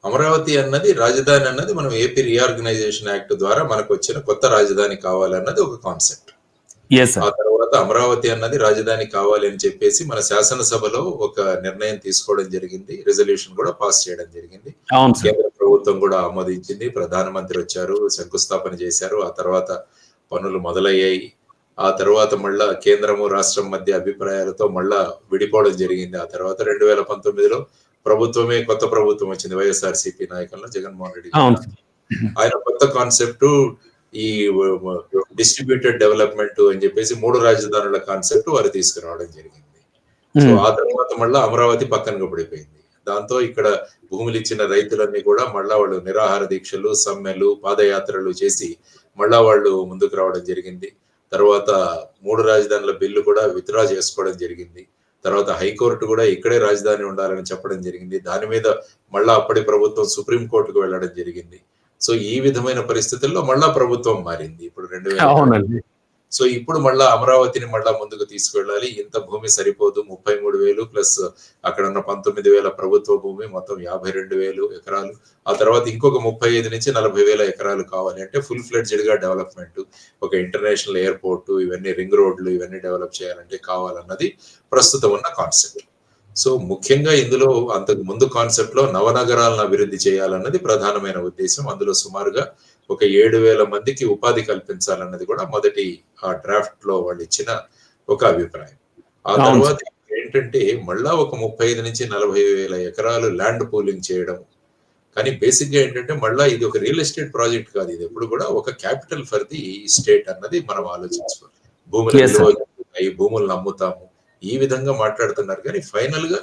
అమరావతి అన్నది రాజధాని అన్నది మనం ఏపీ రీఆర్గనైజేషన్ యాక్ట్ ద్వారా మనకు వచ్చిన కొత్త రాజధాని కావాలన్నది ఒక కాన్సెప్ట్. ఆ తర్వాత అమరావతి అన్నది రాజధాని కావాలి అని చెప్పేసి మన శాసనసభలో ఒక నిర్ణయం తీసుకోవడం జరిగింది. రిజల్యూషన్ కూడా పాస్ చేయడం జరిగింది. కేంద్ర ప్రభుత్వం కూడా ఆమోదించింది. ప్రధానమంత్రి వచ్చారు, శంకుస్థాపన చేశారు. ఆ తర్వాత పనులు మొదలయ్యాయి. ఆ తర్వాత మళ్ళా కేంద్రము రాష్ట్రం మధ్య అభిప్రాయాలతో మళ్ళా విడిపోవడం జరిగింది. ఆ తర్వాత 2019లో ప్రభుత్వమే కొత్త ప్రభుత్వం వచ్చింది. వైఎస్ఆర్సీపీ నాయకులను జగన్మోహన్ రెడ్డి గారు. ఆయన కొత్త కాన్సెప్ట్ ఈ డిస్ట్రిబ్యూటెడ్ డెవలప్మెంట్ అని చెప్పేసి 3 రాజధానుల కాన్సెప్ట్ వారు తీసుకురావడం జరిగింది. సో ఆ తర్వాత మళ్ళా అమరావతి పక్కనగా పడిపోయింది. దాంతో ఇక్కడ భూములు ఇచ్చిన రైతులన్నీ కూడా మళ్ళా వాళ్ళు నిరాహార దీక్షలు, సమ్మెలు, పాదయాత్రలు చేసి మళ్ళా వాళ్ళు ముందుకు రావడం జరిగింది. తర్వాత 3 రాజధానుల బిల్లు కూడా విత్డ్రా చేసుకోవడం జరిగింది. తర్వాత హైకోర్టు కూడా ఇక్కడే రాజధాని ఉండాలని చెప్పడం జరిగింది. దాని మీద మళ్ళా అప్పటి ప్రభుత్వం సుప్రీం కోర్టుకు వెళ్ళడం జరిగింది. సో ఈ విధమైన పరిస్థితుల్లో మళ్ళా ప్రభుత్వం మారింది. ఇప్పుడు 2000. సో ఇప్పుడు మళ్ళా అమరావతిని మళ్ళా ముందుకు తీసుకెళ్ళాలి. ఇంత భూమి సరిపోదు. 33,000 ప్లస్ అక్కడ ఉన్న 19,000 ప్రభుత్వ భూమి మొత్తం 52,000 ఎకరాలు. ఆ తర్వాత ఇంకొక 35 నుంచి 40,000 ఎకరాలు కావాలి అంటే ఫుల్ ఫ్లెడ్జ్డ్ గా డెవలప్మెంట్, ఒక ఇంటర్నేషనల్ ఎయిర్పోర్ట్, ఇవన్నీ రింగ్ రోడ్లు ఇవన్నీ డెవలప్ చేయాలంటే కావాలన్నది ప్రస్తుతం ఉన్న కాన్సెప్ట్. సో ముఖ్యంగా ఇందులో అంతకు ముందు కాన్సెప్ట్ లో నవనగరాలను అభివృద్ధి చేయాలన్నది ప్రధానమైన ఉద్దేశం. అందులో సుమారుగా ఒక 7,000 మందికి ఉపాధి కల్పించాలన్నది కూడా మొదటి ఆ డ్రాఫ్ట్ లో వాళ్ళు ఇచ్చిన ఒక అభిప్రాయం. ఆ తర్వాత ఏంటంటే మళ్ళా ఒక 35 నుంచి 40,000 ఎకరాలు ల్యాండ్ పూలింగ్ చేయడం. కానీ బేసిక్ గా ఏంటంటే మళ్ళా ఇది ఒక రియల్ ఎస్టేట్ ప్రాజెక్ట్ కాదు. ఇది ఎప్పుడు కూడా ఒక క్యాపిటల్ ఫర్ ది స్టేట్ అన్నది మనం ఆలోచించుకోవాలి. భూములను అమ్ముతాము ఈ విధంగా మాట్లాడుతున్నారు. కానీ ఫైనల్ గా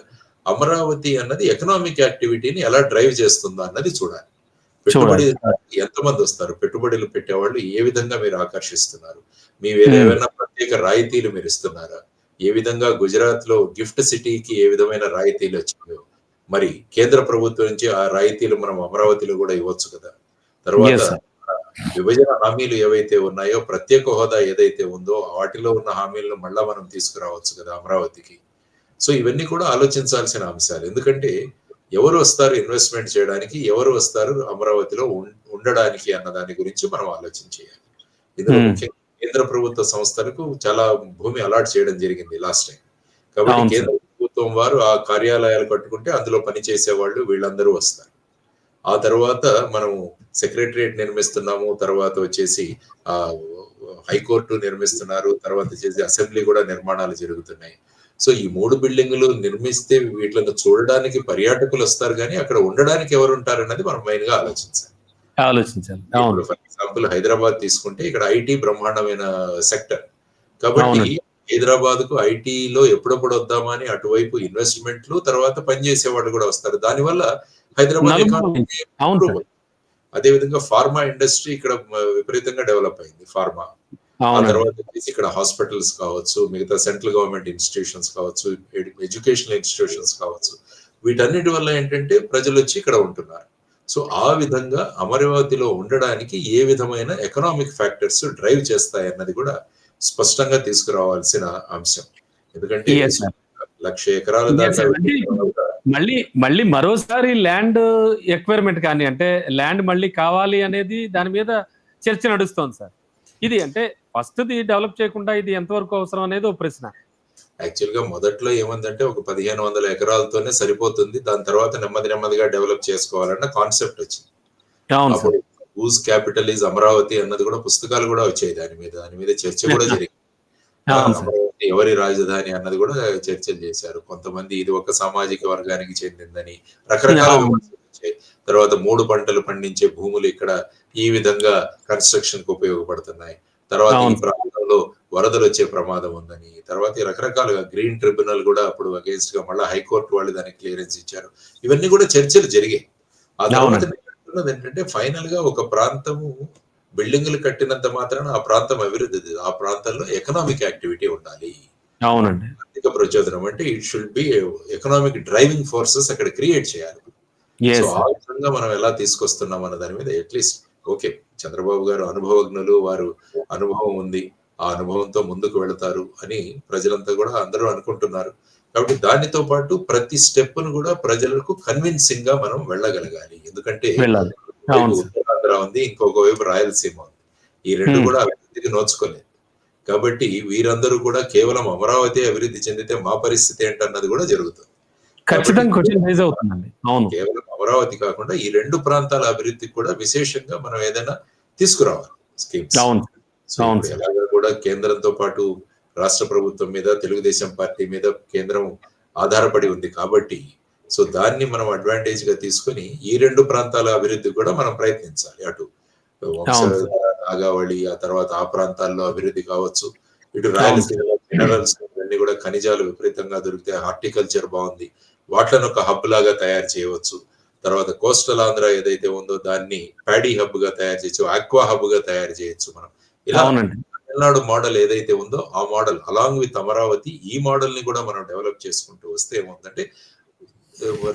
అమరావతి అన్నది ఎకనామిక్ యాక్టివిటీని ఎలా డ్రైవ్ చేస్తుందో అన్నది చూడాలి. పెట్టుబడి ఎంతమంది వస్తారు, పెట్టుబడులు పెట్టేవాళ్ళు ఏ విధంగా మీరు ఆకర్షిస్తున్నారు, మీ ఏమైనా ప్రత్యేక రాయితీలు మీరు ఇస్తున్నారా, ఏ విధంగా గుజరాత్ లో గిఫ్ట్ సిటీకి ఏ విధమైన రాయితీలు వచ్చాయో మరి కేంద్ర ప్రభుత్వం నుంచి ఆ రాయితీలు మనం అమరావతిలో కూడా ఇవ్వచ్చు కదా. తర్వాత విభజన హామీలు ఏవైతే ఉన్నాయో, ప్రత్యేక హోదా ఏదైతే ఉందో వాటిలో ఉన్న హామీలను మళ్ళా మనం తీసుకురావచ్చు కదా అమరావతికి. సో ఇవన్నీ కూడా ఆలోచించాల్సిన అంశాలు. ఎందుకంటే ఎవరు వస్తారు ఇన్వెస్ట్మెంట్ చేయడానికి, ఎవరు వస్తారు అమరావతిలో ఉండడానికి అన్న దాని గురించి మనం ఆలోచన చేయాలి. ఇందులో ముఖ్యంగా కేంద్ర ప్రభుత్వ సంస్థలకు చాలా భూమి అలాట్ చేయడం జరిగింది లాస్ట్ టైం. కాబట్టి కేంద్ర ప్రభుత్వం వారు ఆ కార్యాలయాలు కట్టుకుంటే అందులో పనిచేసే వాళ్ళు వీళ్ళందరూ వస్తారు. ఆ తర్వాత మనము సెక్రటరియట్ నిర్మిస్తున్నాము, తర్వాత వచ్చేసి ఆ హైకోర్టు నిర్మిస్తున్నారు, తర్వాత వచ్చేసి అసెంబ్లీ కూడా నిర్మాణాలు జరుగుతున్నాయి. సో ఈ 3 బిల్డింగులు నిర్మిస్తే వీటిని చూడడానికి పర్యాటకులు వస్తారు, కానీ అక్కడ ఉండడానికి ఎవరు ఉంటారు అన్నది మనం మెయిన్ గా ఆలోచించాలి. ఫర్ ఎగ్జాంపుల్ హైదరాబాద్ తీసుకుంటే ఇక్కడ ఐటీ బ్రహ్మాండమైన సెక్టర్. కాబట్టి హైదరాబాద్ కు ఐటీలో ఎప్పుడప్పుడు వద్దామని అటువైపు ఇన్వెస్ట్మెంట్లు, తర్వాత పనిచేసే వాళ్ళు కూడా వస్తారు. దానివల్ల హైదరాబాద్ ఎకానమీ. అదేవిధంగా ఫార్మా ఇండస్ట్రీ ఇక్కడ విపరీతంగా డెవలప్ అయింది. ఫార్మా ఆ తర్వాత ఇక్కడ హాస్పిటల్స్ కావచ్చు, మిగతా సెంట్రల్ గవర్నమెంట్ ఇన్స్టిట్యూషన్స్ కావచ్చు, ఎడ్యుకేషనల్ ఇన్స్టిట్యూషన్స్ కావచ్చు, వీటన్నిటి వల్ల ఏంటంటే ప్రజలు వచ్చి ఇక్కడ ఉంటున్నారు. సో ఆ విధంగా అమరావతిలో ఉండడానికి ఏ విధమైన ఎకనామిక్ ఫ్యాక్టర్స్ డ్రైవ్ చేస్తాయి అన్నది కూడా స్పష్టంగా తీసుకురావాల్సిన అంశం. ఎందుకంటే 1,00,000 ఎకరాల దాకా మళ్ళీ మరోసారి ల్యాండ్ ఎక్వైర్మెంట్ కానీ అంటే ల్యాండ్ మళ్ళీ కావాలి అనేది దాని మీద చర్చ నడుస్తోంది సార్. ఇది అంటే ఫస్ట్ ది డెవలప్ చేయకుండా ఇది ఎంతవరకు అవసరం అనేది ఒక ప్రశ్న. యాక్చువల్ గా మొదట్లో ఏముందంటే ఒక 1,500 ఎకరాలతోనే సరిపోతుంది, దాని తర్వాత నెమ్మదిగా డెవలప్ చేసుకోవాలన్న కాన్సెప్ట్ వచ్చింది. హూజ్ క్యాపిటల్ ఈజ్ అమరావతి అన్నది కూడా పుస్తకాలు కూడా వచ్చాయి. దాని మీద చర్చ కూడా జరిగింది. అమరావతి ఎవరి రాజధాని అన్నది కూడా చర్చలు చేశారు. కొంతమంది ఇది ఒక సామాజిక వర్గానికి చెందిందని రకరకాల విమర్శలు వచ్చాయి. తర్వాత 3 పంటలు పండించే భూములు ఇక్కడ ఈ విధంగా కన్స్ట్రక్షన్ కు ఉపయోగపడుతున్నాయి, తర్వాత ఈ ప్రాంతంలో వరదలు వచ్చే ప్రమాదం ఉందని, తర్వాత రకరకాలుగా గ్రీన్ ట్రిబ్యునల్ కూడా అప్పుడు అగేన్స్ట్ గా మళ్ళీ హైకోర్టు వాళ్ళు దానికి క్లియరెన్స్ ఇచ్చారు. ఇవన్నీ కూడా చర్చలు జరిగాయి. ఆ తర్వాత ఏంటంటే ఫైనల్ గా ఒక ప్రాంతము బిల్డింగులు కట్టినంత మాత్రాన ఆ ప్రాంతం అభివృద్ధి, ఆ ప్రాంతంలో ఎకనామిక్ యాక్టివిటీ ఉండాలి. అవునండి. ఆర్థిక ప్రచోదనం అంటే it should be economic driving forces అక్కడ క్రియేట్ చేయాలి. సో ఆ విధంగా మనం ఎలా తీసుకొస్తున్నాం అన్న దాని మీద అట్లీస్ట్ ఓకే, చంద్రబాబు గారు అనుభవజ్ఞులు, వారు అనుభవం ఉంది, ఆ అనుభవంతో ముందుకు వెళతారు అని ప్రజలంతా కూడా అందరూ అనుకుంటున్నారు. కాబట్టి దానితో పాటు ప్రతి స్టెప్‌ను కూడా ప్రజలకు కన్విన్సింగ్ గా మనం వెళ్ళగలగాలి. ఎందుకంటే వెళ్ళాలి. ఒకవైపు అవును సార్. ఉత్తరాంధ్ర ఉంది. ఇంకొక వైపు రాయలసీమ ఉంది. ఈ 2 హ్మ్. కూడా అభివృద్ధికి నోచుకోలేదు. కాబట్టి వీరందరూ కూడా కేవలం అమరావతి అభివృద్ధి చెందితే మా పరిస్థితి ఏంటన్నది కూడా జరుగుతుంది. కాబట్టి ఖచ్చితంగా క్వెషన్ రైజ్ అవుతుందండి. అవును. కేవలం అమరావతి కాకుండా ఈ 2 ప్రాంతాల అభివృద్ధికి కూడా విశేషంగా మనం ఏదైనా తీసుకురావాలి స్కీమ్స్. అవును. సో అవును ఇప్పుడు సార్. ఎలాగో కూడా కేంద్రంతో పాటు రాష్ట్ర ప్రభుత్వం మీద, తెలుగుదేశం పార్టీ మీద కేంద్రం ఆధారపడి ఉంది కాబట్టి, సో దాన్ని మనం అడ్వాంటేజ్‌గా తీసుకొని ఈ 2 ప్రాంతాల అభివృద్ధి కూడా మనం ప్రయత్నించాలి. అటు అవును సార్. వంశధార, నాగావళి, ఆ తర్వాత ఆ ప్రాంతాల్లో అభివృద్ధి కావచ్చు. ఇటు అవును సార్. రాయలసీమలో మినరల్స్ ఇవన్నీ కూడా ఖనిజాలు విపరీతంగా దొరుకుతాయి. హార్టికల్చర్ బావుంది. వాటిలను ఒక హబ్ లాగా తయారు చేయవచ్చు. తర్వాత కోస్టల్ ఆంధ్ర ఏదైతే ఉందో దాన్ని ప్యాడీ హబ్‌గా తయారు చేయొచ్చు. ఆక్వా హబ్‌గా తయారు చేయొచ్చు మనం. ఇలా అవునండి. తమిళనాడు మోడల్ ఏదైతే ఉందో ఆ మోడల్ అలాంగ్ విత్ అమరావతి ఈ మోడల్‌ని కూడా మనం డెవలప్ చేసుకుంటూ వస్తే ఏమవుతుందంటే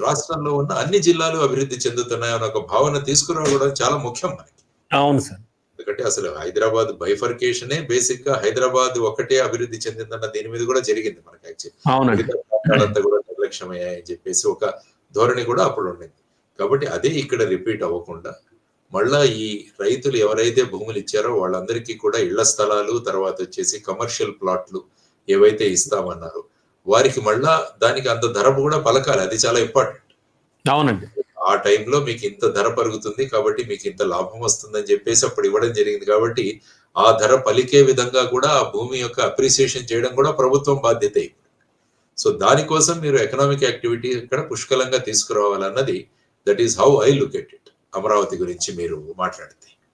రాష్ట్రంలో ఉన్న అన్ని జిల్లాలు అభివృద్ధి చెందుతున్నాయన్న ఒక భావన తీసుకురావడం చాలా ముఖ్యం మనకి. అవును సార్. ఎందుకంటే అసలు హైదరాబాద్ బైఫర్కేషనే బేసిక్‌గా హైదరాబాద్ ఒక్కటే అభివృద్ధి చెందిందన్న దీని మీద కూడా జరిగింది మనకి యాక్చువల్లీ. అవునండి. మిగతా ప్రాంతాలంతా కూడా నిర్లక్ష్యమయ్యాయని చెప్పేసి ఒక ధోరణి కూడా అప్పుడు ఉండింది. కాబట్టి అదే ఇక్కడ రిపీట్ అవ్వకుండా మళ్ళా ఈ రైతులు ఎవరైతే భూములు ఇచ్చారో వాళ్ళందరికీ కూడా ఇళ్ల స్థలాలు, తర్వాత వచ్చేసి కమర్షియల్ ప్లాట్లు ఏవైతే ఇస్తామన్నారో వారికి మళ్ళా దానికి అంత ధర కూడా పలకాలి. అది చాలా ఇంపార్టెంట్. అవునండి. ఆ టైంలో మీకు ఇంత ధర పలుకుతుంది కాబట్టి మీకు ఇంత లాభం వస్తుందని చెప్పేసి అప్పుడు ఇవ్వడం జరిగింది కాబట్టి ఆ ధర పలికే విధంగా కూడా ఆ భూమి యొక్క అప్రిసియేషన్ చేయడం కూడా ప్రభుత్వం బాధ్యతే. సో దానికోసం మీరు ఎకనామిక్ యాక్టివిటీ ఇక్కడ పుష్కలంగా తీసుకురావాలన్నది that is how I look at it. Amaravati గురించి మీరు మాట్లాడితే.